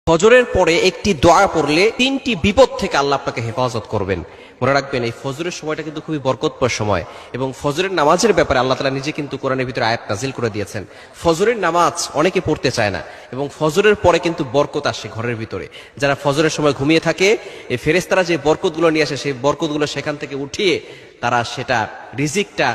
ফজরের পরে একটি দোয়া পড়লে তিনটি বিপদ থেকে আল্লাহ আপনাকে হেফাজত করবেন। মনে রাখবেন, এই ফজরের সময়টা কিন্তু খুবই বরকতময় সময় এবং ফজরের নামাজের ব্যাপারে আল্লাহ তাআলা নিজে কিন্তু কোরআনের ভিতরে আয়াত নাজিল করে দিয়েছেন। ফজরের নামাজ অনেকে পড়তে চায় না এবং ফজরের পরে কিন্তু বরকত আসে ঘরের ভিতরে। যারা ফজরের সময় ঘুমিয়ে থাকে, এই ফেরেশতারা যে বরকতগুলো নিয়ে আসে, সেই বরকতগুলো সেখান থেকে উঠিয়ে তারা সেটা রিজিকটা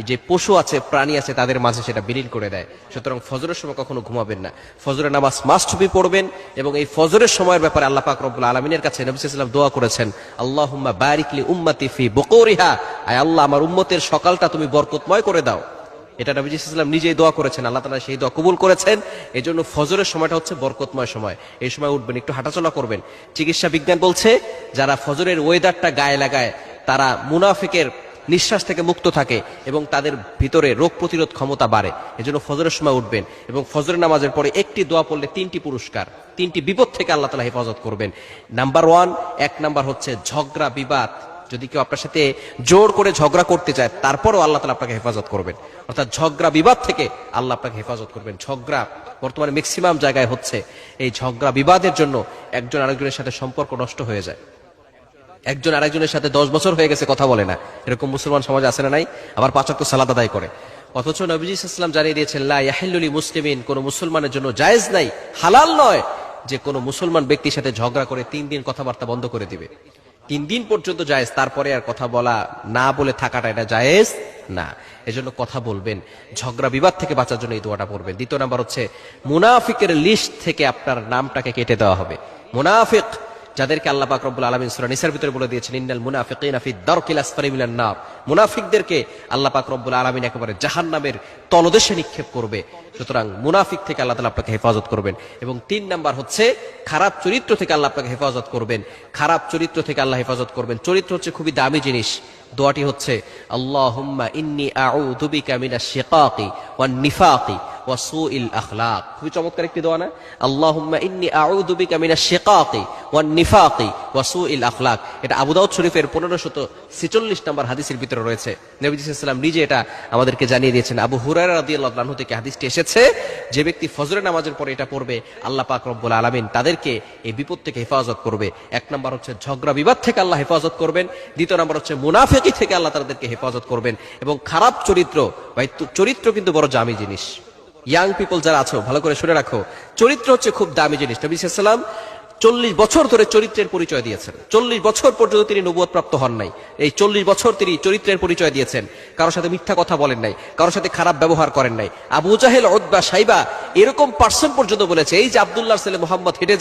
যে পশু আছে, প্রাণী আছে, তাদের মাঝে সেটা বিলীন করে দেয়। সুতরাং ফজরের সময় কখনো ঘুমাবেন না, ফজরের নামাজ মাস্ট বি পড়বেন। এবং এই ফজরের সময়ের ব্যাপারে আল্লাহ পাক রব্বুল আলামিনের কাছে নবী সাল্লাল্লাহু আলাইহি ওয়াসাল্লাম দোয়া করেছেন, আল্লাহুম্মা বারিক লি উম্মতি ফি বুকুরিহা, আয় আল্লাহ আমার উম্মতের সকালটা তুমি বরকতময় করে দাও। এটা নবী সাল্লাল্লাহু আলাইহি ওয়াসাল্লাম নিজেই দোয়া করেছেন, আল্লাহ তাআলা সেই দোয়া কবুল করেছেন। এই জন্য ফজরের সময়টা হচ্ছে বরকতময় সময়। এই সময় উঠবেন, একটু হাঁটাচলা করবেন। চিকিৎসা বিজ্ঞান বলছে, যারা ফজরের ওয়েদারটা গায়ে লাগায় তারা মুনাফিকের নিঃশ্বাস থেকে মুক্ত থাকে এবং তাদের ভিতরে রোগ প্রতিরোধ ক্ষমতা বাড়ে। এজন্য ফজরের সময় উঠবেন এবং ফজরের নামাজের পরে একটি দোয়া পড়লে তিনটি পুরস্কার, তিনটি বিপদ থেকে আল্লাহ তাআলা হেফাজত করবেন। নাম্বার 1, এক নাম্বার হচ্ছে ঝগড়া বিবাদ। যদি কেউ আপনার সাথে জোর করে ঝগড়া করতে চায়, তারপরও আল্লাহ তাআলা আপনাকে হেফাজত করবেন। অর্থাৎ ঝগড়া বিবাদ থেকে আল্লাহ আপনাকে হেফাজত করবেন। ঝগড়া বর্তমানে ম্যাক্সিমাম জায়গায় হচ্ছে। এই ঝগড়া বিবাদের জন্য একজন আরেকজনের সাথে সম্পর্ক নষ্ট হয়ে যায়। একজন আরেকজনের সাথে 10 বছর হয়ে গেছে কথা বলে না, এরকম মুসলমান সমাজ আছে না নাই? আবার 5 ওয়াক্ত সালাত আদায় করে। অথচ নবীজি সাল্লাল্লাহু আলাইহি ওয়াসাল্লাম জানিয়ে দিয়েছেন, লা ইয়াহিল্লু লি মুসলিমিন, কোন মুসলমানের জন্য জায়েজ নাই, হালাল নয় যে কোন মুসলমান ব্যক্তির সাথে ঝগড়া করে 3 দিন কথাবার্তা বন্ধ করে দিবে। 3 দিন পর্যন্ত জায়েজ, তারপরে আর কথা বলা না বলে থাকাটা এটা জায়েজ না। এজন্য কথা বলবেন, ঝগড়া বিবাদ থেকে বাঁচার জন্য এই দোয়াটা পড়বেন। দ্বিতীয় নাম্বার হচ্ছে মুনাফিকের লিস্ট থেকে আপনার নামটাকে কেটে দেওয়া হবে। মুনাফিক যাদেরকে আল্লাহ পাক রব্বুল আলামিন সূরা নিসার ভিতরে বলে দিয়েছেন, ইন্নাল মুনাফিকিনা ফি দারকিল আসফালি মিনান নার, মুনাফিকদেরকে আল্লাহ পাক রব্বুল আলামিন একেবারে জাহান্নামের তলদেশে নিক্ষেপ করবে। সুতরাং মুনাফিক থেকে আল্লাহ তাআলা আপনাকে হেফাজত করবেন। এবং 3 নাম্বার হচ্ছে খারাপ চরিত্র থেকে আল্লাহ আপনাকে হেফাজত করবেন। খারাপ চরিত্র থেকে আল্লাহ হেফাজত করবেন। চরিত্র হচ্ছে খুবই দামি জিনিস। দোয়াটি হচ্ছে, আল্লাহুম্মা ইন্নী আউযু বিকা মিনাশ শিকাকি ওয়ান নিফাকি ওয়া সুইল আখলাক। খুবই চমৎকার একটি দোয়া না? আল্লাহুম্মা ইন্নী আউযু বিকা মিনাশ শিকাকি ওয়ান নিফাকি ওয়া সুইল আখলাক। এটা আবু দাউদ শরীফের 1546 নম্বর হাদিসের ভিতরে রয়েছে। নবী সাল্লাল্লাহু আলাইহি ওয়াসাল্লাম নিজে এটা আমাদেরকে জানিয়ে দিয়েছেন। আবু হুরায়রা রাদিয়াল্লাহু আনহু থেকে হাদিসটি এসেছে, যে ব্যক্তি ফজরের নামাজের পরে এটা পড়বে, আল্লাহ পাক রব্বুল আলামিন তাদেরকে এই বিপদ থেকে হেফাজত করবে। এক নাম্বার হচ্ছে ঝগড়া বিবাদ থেকে আল্লাহ হেফাজত করবেন। দ্বিতীয় নাম্বার হচ্ছে মুনাফিকি থেকে আল্লাহ তাদেরকে হেফাজত করবেন। এবং খারাপ চরিত্র, ভাই চরিত্র কিন্তু বড় দামি জিনিস। ইয়াং পিপল যারা আছো, ভালো করে শুনে রাখো, চরিত্র হচ্ছে খুব দামি জিনিস। নবী সাল্লাল্লাহু আলাইহি ওয়াসাল্লাম 40 বছর ধরে চরিত্রের পরিচয় দিয়েছেন। 40 বছর পর্যন্ত তিনি নবুয়ত প্রাপ্ত হন নাই। এই 40 বছর তিনি চরিত্রের পরিচয় দিয়েছেন। কারোর সাথে মিথ্যা কথা বলেন নাই, কারোর সাথে খারাপ ব্যবহার করেন নাই। আবু জাহেল, উতবা, শাইবা এরকম পার্সন পর্যন্ত বলেছে, এই যে আব্দুল্লাহর ছেলে মুহাম্মদ হেঁটে